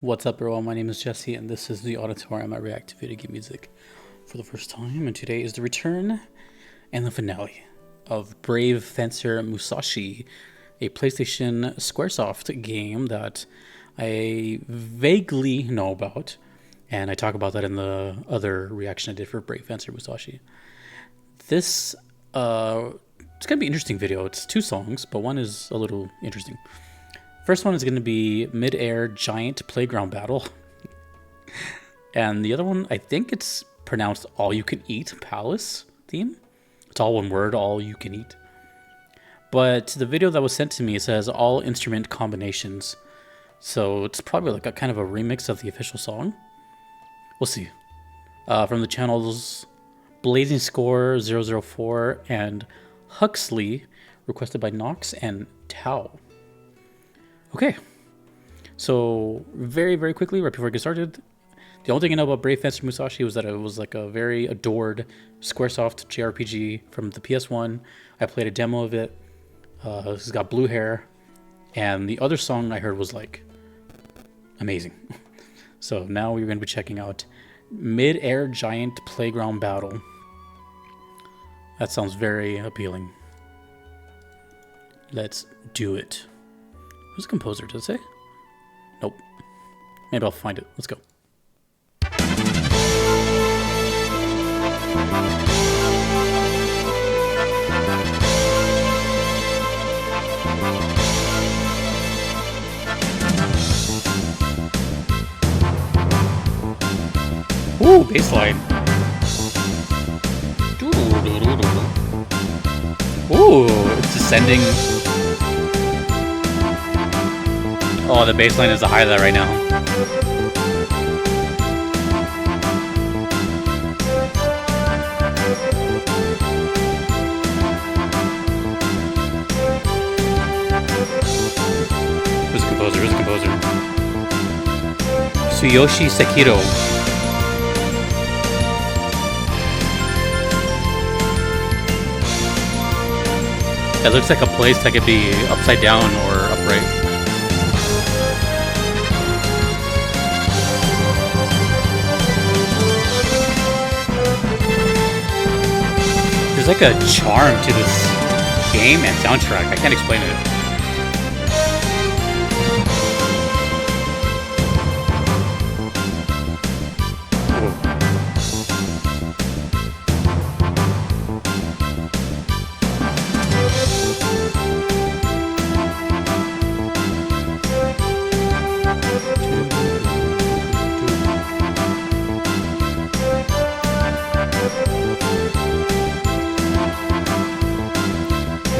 What's up, everyone? My name is Jesse, and this is the auditorium I react to video game music for the first time. And today is the return and the finale of Brave Fencer Musashi, a PlayStation Squaresoft game that I vaguely know about, and I talk about that in the other reaction I did for Brave Fencer Musashi. This it's gonna be an interesting video. It's two songs, but one is a little interesting. First one is going to be Midair Giant Playground Battle. And the other one, I think it's pronounced All-You-Can-Eat Palace theme. It's all one word, all you can eat. But the video that was sent to me says all instrument combinations. So it's probably like a kind of a remix of the official song. We'll see. From the channels Blazing Score 004 and Huxley, requested by Nox and Tao. Okay, so very quickly, right before I get started, the only thing I know about Brave Fencer Musashi was that it was like a very adored Squaresoft JRPG from the PS1. I played a demo of it. It's got blue hair, and the other song I heard was like amazing. So now we're going to be checking out Midair Giant Playground Battle. That sounds very appealing. Let's do it. Who's the composer? Does it say? Nope. Maybe I'll find it. Let's go. Ooh, bassline. Ooh, it's descending. Oh, the bassline is the highlight right now. Who's the composer? Who's the composer? Tsuyoshi Sekiro. It looks like a place that could be upside down or upright. There's like a charm to this game and soundtrack. I can't explain it.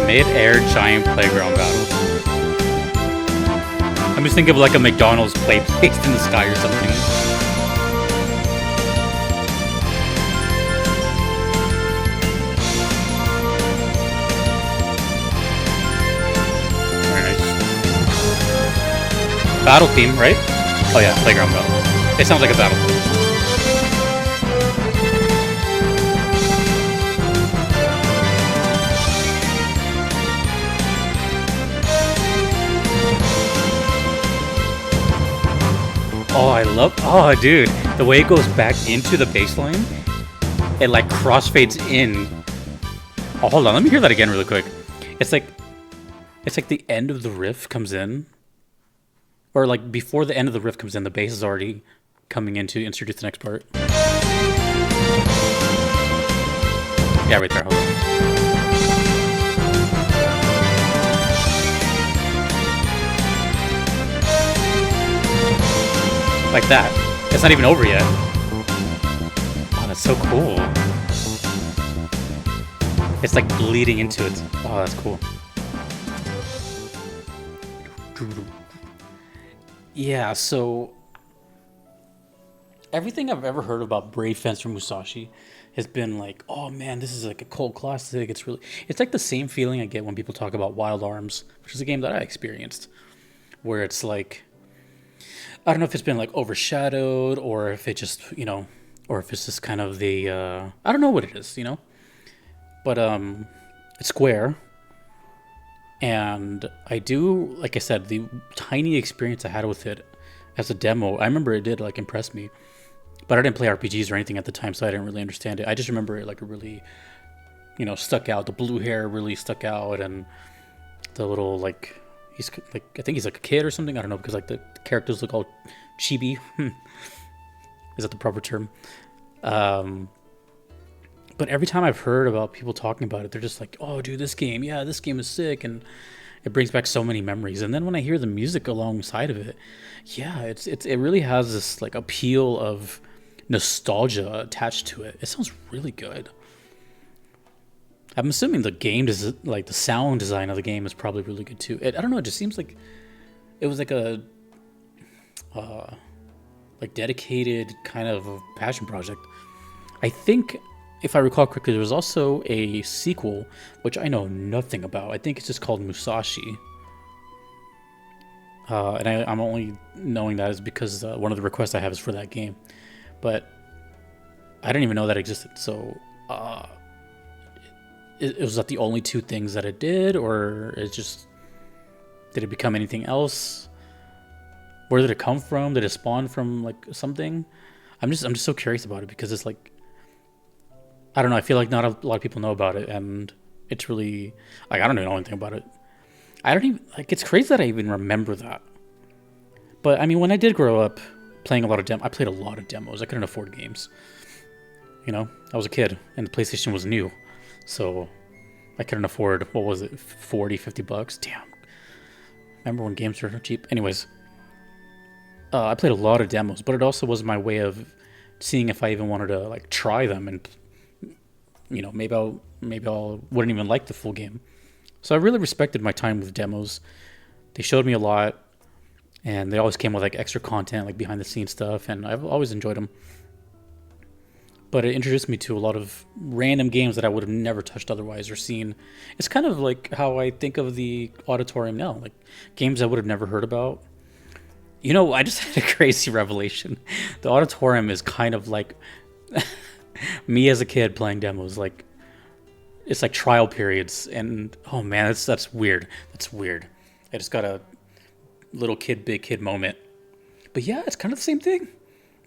Midair Giant Playground Battle. I'm just thinking of like a McDonald's play placed in the sky or something. Very nice. Battle theme, right? Oh yeah, playground battle. It sounds like a battle. Oh dude, the way it goes back into the bass line, it like crossfades in. Oh, hold on, let me hear that again really quick. It's like the end of the riff comes in, or like before the end of the riff comes in, the bass is already coming in to introduce the next part. Yeah, right there, hold on. Like that. It's not even over yet. Oh, that's so cool. It's like bleeding into it. Oh, that's cool. Yeah, so everything I've ever heard about Brave Fencer Musashi has been like, oh man, this is like a cult classic. It's like the same feeling I get when people talk about Wild Arms, which is a game that I experienced, where it's like, I don't know if it's been like overshadowed or if it just, or if it's just kind of the, I don't know what it is, but it's Square, and I do, like I said, the tiny experience I had with it as a demo. I remember it did like impress me, but I didn't play RPGs or anything at the time, so I didn't really understand it. I just remember it like really, stuck out. The blue hair really stuck out, and the little like he's like I think he's like a kid or something. I don't know because like the characters look all chibi. Is that the proper term? But every time I've heard about people talking about it, they're just like, "Oh, dude, this game, yeah, this game is sick," and it brings back so many memories. And then when I hear the music alongside of it, yeah, it really has this like appeal of nostalgia attached to it. It sounds really good. I'm assuming the game is like the sound design of the game is probably really good too. I don't know. It just seems like it was like a like dedicated kind of a passion project. I think, if I recall correctly, there was also a sequel, which I know nothing about. I think it's just called Musashi. And I'm only knowing that is because one of the requests I have is for that game. But I didn't even know that existed. So, was that the only two things that it did? Or did it become anything else? Where did it come from? Did it spawn from like something? I'm just so curious about it because it's like, I don't know. I feel like not a lot of people know about it, and it's really like I don't even know anything about it. I don't even like. It's crazy that I even remember that. But I mean, when I did grow up playing a lot of I played a lot of demos. I couldn't afford games. I was a kid, and the PlayStation was new, so I couldn't afford what was it, $40-$50? Damn. Remember when games were cheap? Anyways, I played a lot of demos, but it also was my way of seeing if I even wanted to like try them and. Maybe I'll wouldn't even like the full game. So I really respected my time with demos. They showed me a lot, and they always came with like extra content, like behind the scenes stuff, and I've always enjoyed them. But it introduced me to a lot of random games that I would have never touched otherwise or seen. It's kind of like how I think of the auditorium now, like games I would have never heard about. I just had a crazy revelation. The auditorium is kind of like me as a kid playing demos. Like it's like trial periods, and oh man, that's weird. That's weird. I just got a little kid, big kid moment. But yeah, it's kind of the same thing.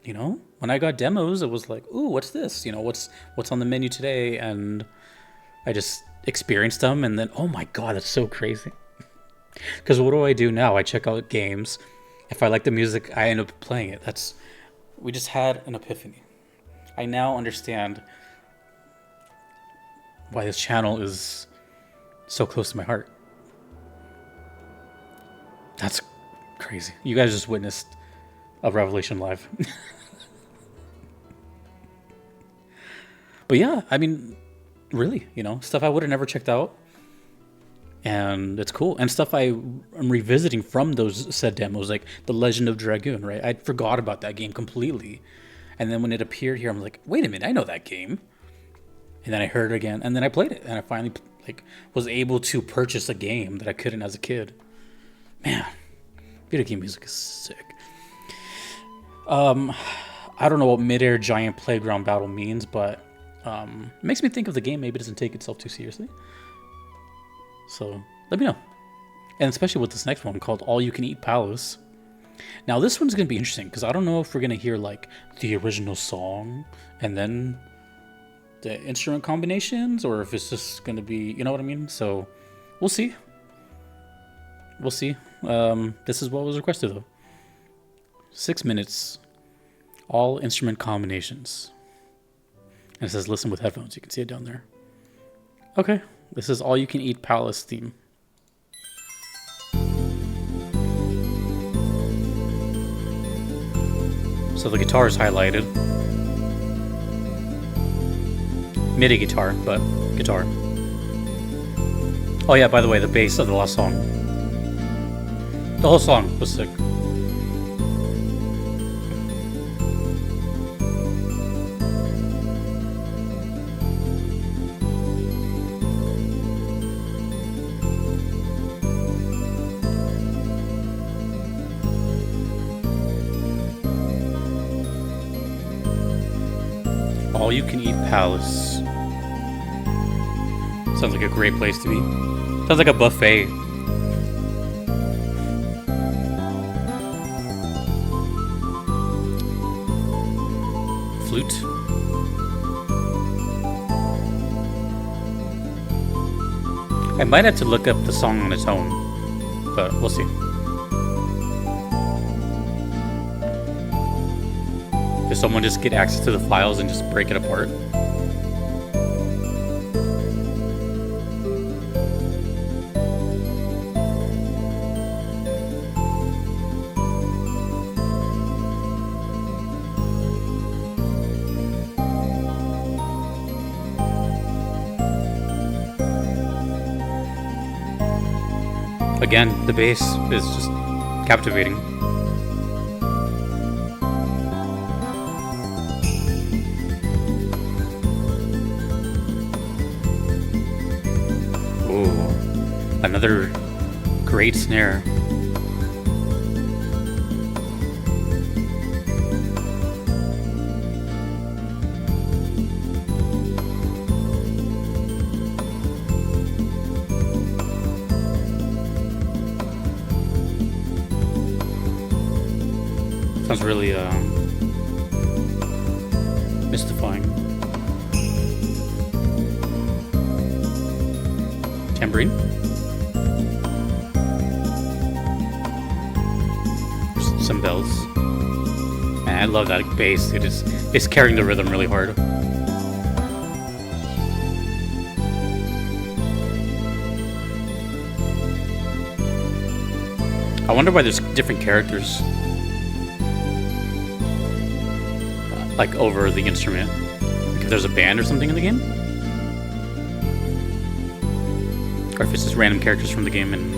When I got demos, it was like, ooh, what's this? What's on the menu today? And I just experienced them, and then oh my god, that's so crazy. Because what do I do now? I check out games. If I like the music, I end up playing it. We just had an epiphany. I now understand why this channel is so close to my heart. That's crazy. You guys just witnessed a revelation live. But yeah, I mean, really, stuff I would have never checked out. And it's cool. And stuff I am revisiting from those said demos, like The Legend of Dragoon, right? I forgot about that game completely. And then when it appeared here, I'm like, wait a minute, I know that game. And then I heard it again, and then I played it, and I finally was able to purchase a game that I couldn't as a kid. Man, video game music is sick. I don't know what Midair giant playground battle means, but it makes me think of the game. Maybe it doesn't take itself too seriously. So let me know. And especially with this next one called Allucaneet Palace. Now this one's going to be interesting because I don't know if we're going to hear like the original song and then the instrument combinations, or if it's just going to be, you know what I mean? So we'll see. We'll see. This is what was requested though. 6 minutes, all instrument combinations. And it says listen with headphones. You can see it down there. Okay, this is Allucaneet Palace theme. So the guitar is highlighted. MIDI guitar, but guitar. Oh yeah, by the way, the bass of the last song. The whole song was sick. Allucaneet Palace. Sounds like a great place to be. Sounds like a buffet. flute. I might have to look up the song on its own, but we'll see. Does someone just get access to the files and just break it apart? Again, the bass is just captivating. Ooh, another great snare. Sounds really mystifying. Tambourine. Some bells. Man, I love that bass. It's carrying the rhythm really hard. I wonder why there's different characters like over the instrument. Like if there's a band or something in the game, or if it's just random characters from the game. And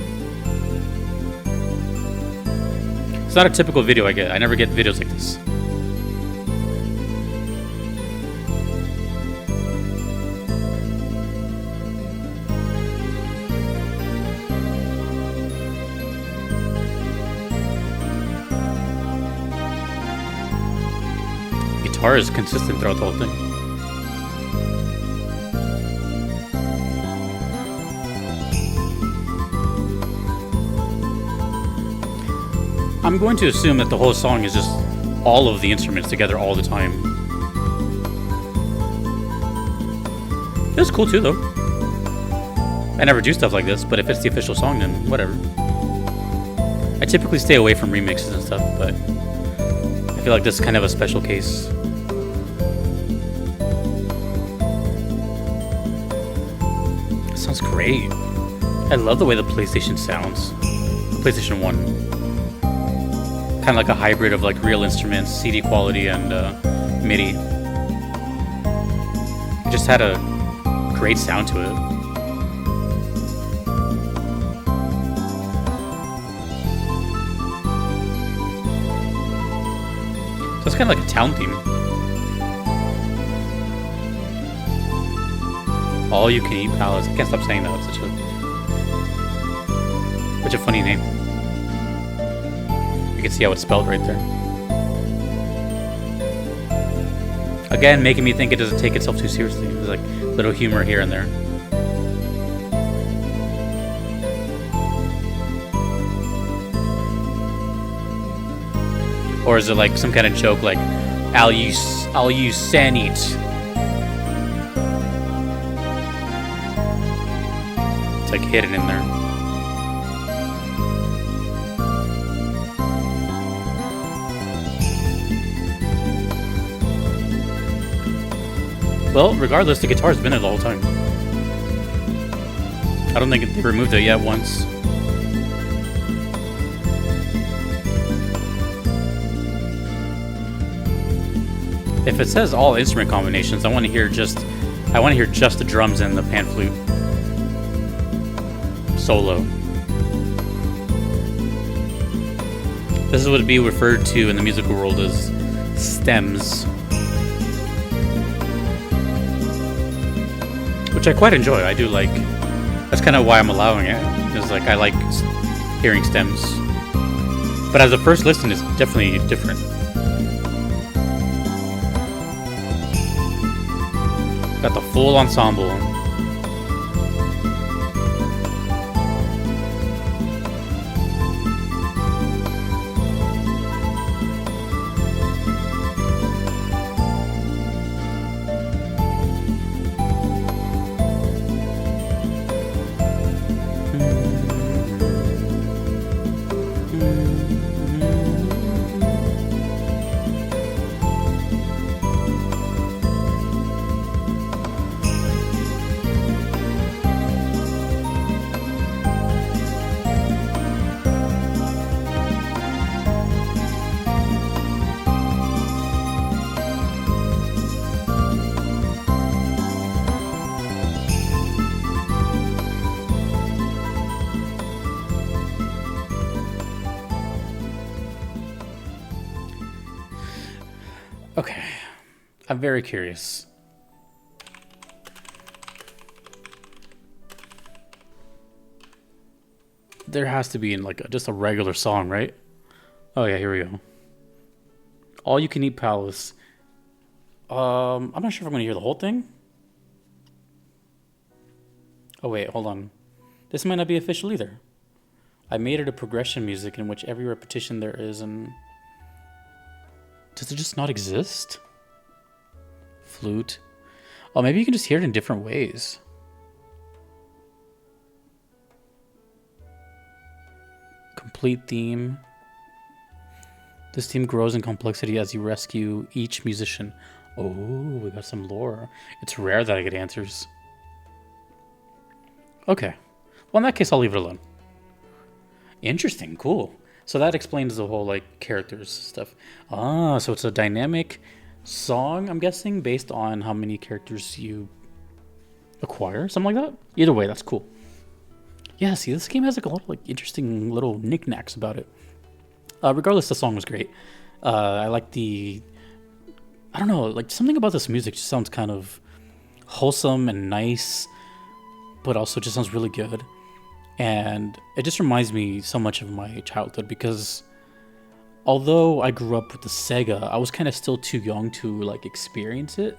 it's not a typical video I get. I never get videos like this. Guitar is consistent throughout the whole thing. I'm going to assume that the whole song is just all of the instruments together all the time. It's cool too, though. I never do stuff like this, but if it's the official song, then whatever. I typically stay away from remixes and stuff, but I feel like this is kind of a special case. Sounds great. I love the way the PlayStation sounds. PlayStation 1. Kind of like a hybrid of like real instruments, CD quality, and MIDI. It just had a great sound to it. So it's kind of like a town theme. Allucaneet Palace. I can't stop saying that. It's such a funny name. You can see how it's spelled right there. Again, making me think it doesn't take itself too seriously. There's like little humor here and there. Or is it like some kind of joke like Allucaneet? It's like hidden in there. Well, regardless, the guitar's been there the whole time. I don't think they removed it yet once. If it says all instrument combinations, I want to hear just the drums and the pan flute solo. This is what would be referred to in the musical world as stems, which I quite enjoy. I do like. That's kind of why I'm allowing it. Is like I like hearing stems, but as a first listen, it's definitely different. Got the full ensemble. Okay, I'm very curious. There has to be in like just a regular song, right? Oh yeah, here we go. Allucaneet Palace. I'm not sure if I'm gonna hear the whole thing. Oh wait, hold on. This might not be official either. I made it a progression music in which every repetition there is and... Does it just not exist? Flute. Oh, maybe you can just hear it in different ways. Complete theme. This theme grows in complexity as you rescue each musician. Oh, we got some lore. It's rare that I get answers. Okay. Well, in that case, I'll leave it alone. Interesting. Cool. So that explains the whole, like, characters stuff. Ah, so it's a dynamic song, I'm guessing, based on how many characters you acquire, something like that? Either way, that's cool. Yeah, see, this game has, like, a lot of, like, interesting little knickknacks about it. Regardless, the song was great. I like the... I don't know, like, something about this music just sounds kind of wholesome and nice, but also just sounds really good. And it just reminds me so much of my childhood because although I grew up with the Sega, I was kind of still too young to like experience it.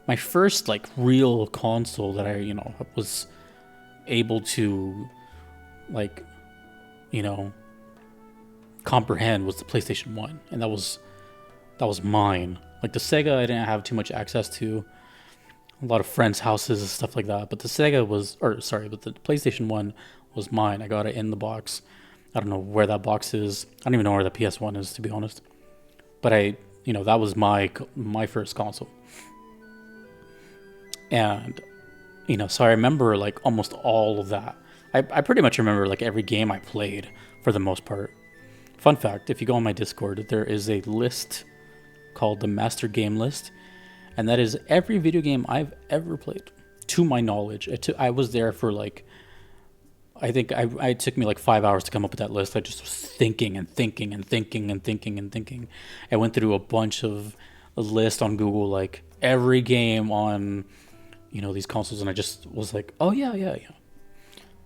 My first like real console that I, was able to like, comprehend was the PlayStation 1, and that was mine. Like the Sega I didn't have too much access to. A lot of friends' houses and stuff like that. But the but the PlayStation 1 was mine. I got it in the box. I don't know where that box is. I don't even know where the PS1 is, to be honest. But that was my first console. And, so I remember like almost all of that. I pretty much remember like every game I played for the most part. Fun fact, if you go on my Discord, there is a list called the Master Game List. And that is every video game I've ever played, to my knowledge. I was there for like, I think it took me like 5 hours to come up with that list. I just was thinking and thinking and thinking and thinking and thinking. I went through a bunch of lists on Google, like every game on, these consoles. And I just was like, oh yeah.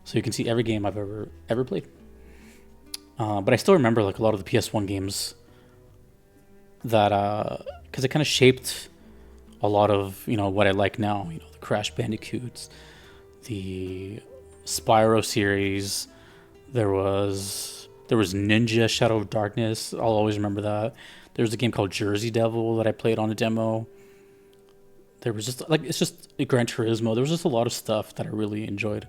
So you can see every game I've ever played. But I still remember like a lot of the PS1 games that, because it kind of shaped a lot of what I like now, the Crash Bandicoots, the Spyro series. There was Ninja Shadow of Darkness. I'll always remember that. There was a game called Jersey Devil that I played on a demo. There was just like, it's just Gran Turismo. There was just a lot of stuff that I really enjoyed.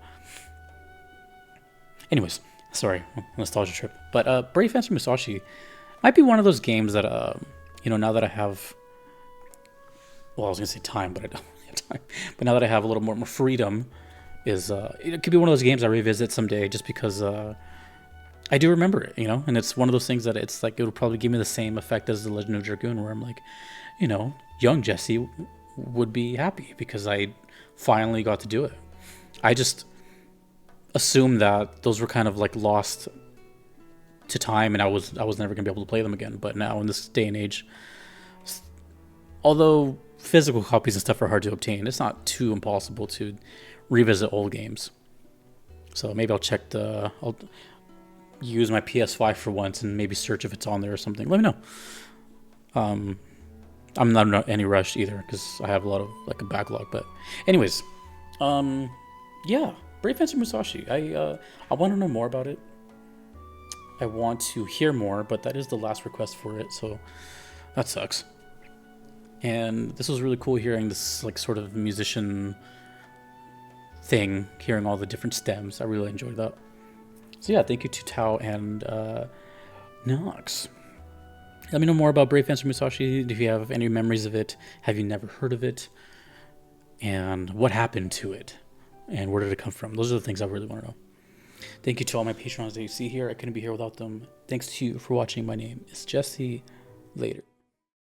Anyways, sorry, nostalgia trip. But Brave Fencer Musashi might be one of those games that now that I have, well, I was gonna say time, but I don't have time. But now that I have a little more freedom, it could be one of those games I revisit someday, just because I do remember it, and it's one of those things that it's like it would probably give me the same effect as the Legend of Dragoon, where I'm like, young Jesse would be happy because I finally got to do it. I just assumed that those were kind of like lost to time, and I was never gonna be able to play them again. But now in this day and age, although physical copies and stuff are hard to obtain, it's not too impossible to revisit old games. So maybe I'll use my PS5 for once and maybe search if it's on there or something. Let me know. I'm not in any rush either because I have a lot of like a backlog. But anyways, yeah, Brave Fencer Musashi. I want to know more about it. I want to hear more, but that is the last request for it, so that sucks. And this was really cool hearing this like sort of musician thing, hearing all the different stems. I really enjoyed that. So yeah, thank you to Tao and Nox. Let me know more about Brave Fencer Musashi. If you have any memories of it, have you never heard of it? And what happened to it? And where did it come from? Those are the things I really want to know. Thank you to all my patrons that you see here. I couldn't be here without them. Thanks to you for watching. My name is Jesse. Later.